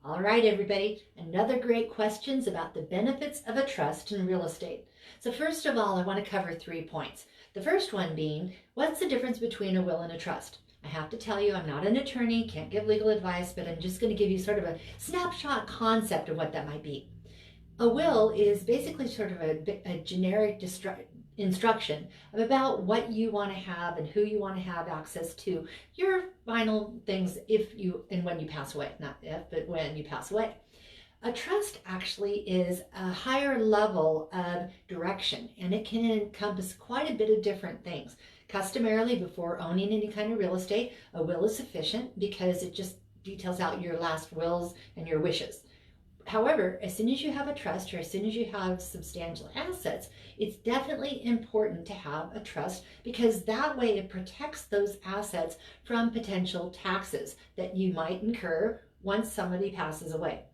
All right, everybody, another great questions about the benefits of a trust in real estate. So first of all, I want to cover 3 points. The first one being, what's the difference between a will and a trust? I have to tell you, I'm not an attorney, can't give legal advice, but I'm just going to give you sort of a snapshot concept of what that might be. A will is basically sort of a generic instruction about what you want to have and who you want to have access to your final things if you and when you pass away. Not if, but when you pass away. A trust actually is a higher level of direction, and it can encompass quite a bit of different things. Customarily, before owning any kind of real estate, a will is sufficient because it just details out your last wills and your wishes. However, as soon as you have a trust or as soon as you have substantial assets, it's definitely important to have a trust because that way it protects those assets from potential taxes that you might incur once somebody passes away.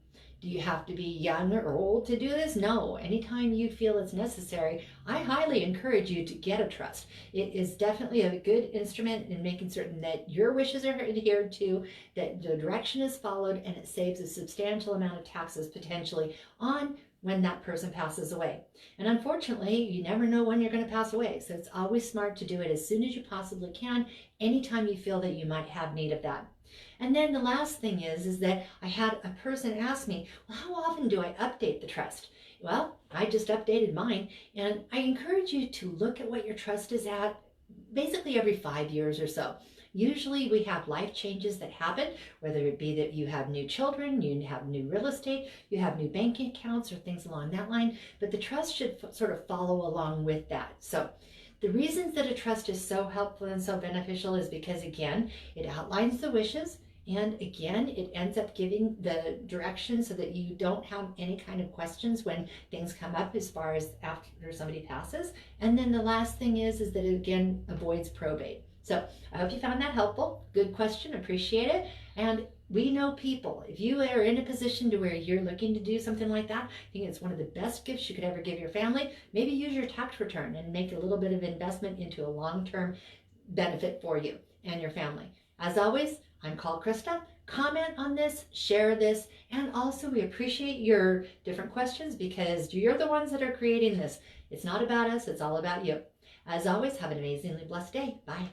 Do you have to be young or old to do this? No. Anytime you feel it's necessary, I highly encourage you to get a trust. It is definitely a good instrument in making certain that your wishes are adhered to, that the direction is followed, and it saves a substantial amount of taxes potentially on when that person passes away. And unfortunately, you never know when you're going to pass away. So it's always smart to do it as soon as you possibly can, anytime you feel that you might have need of that. And then the last thing is that I had a person ask me, well, how often do I update the trust? Well, I just updated mine, and I encourage you to look at what your trust is at basically every 5 years or so. Usually we have life changes that happen, whether it be that you have new children, you have new real estate, you have new banking accounts or things along that line, but the trust should sort of follow along with that. So the reasons that a trust is so helpful and so beneficial is because, again, it outlines the wishes, and again, it ends up giving the direction so that you don't have any kind of questions when things come up as far as after somebody passes. And then the last thing is that it again avoids probate. So I hope you found that helpful. Good question, appreciate it. And we know people, if you are in a position to where you're looking to do something like that, I think it's one of the best gifts you could ever give your family. Maybe use your tax return and make a little bit of investment into a long-term benefit for you and your family. As always, I'm called Krista. Comment on this, share this, and also we appreciate your different questions because you're the ones that are creating this. It's not about us, it's all about you. As always, have an amazingly blessed day. Bye.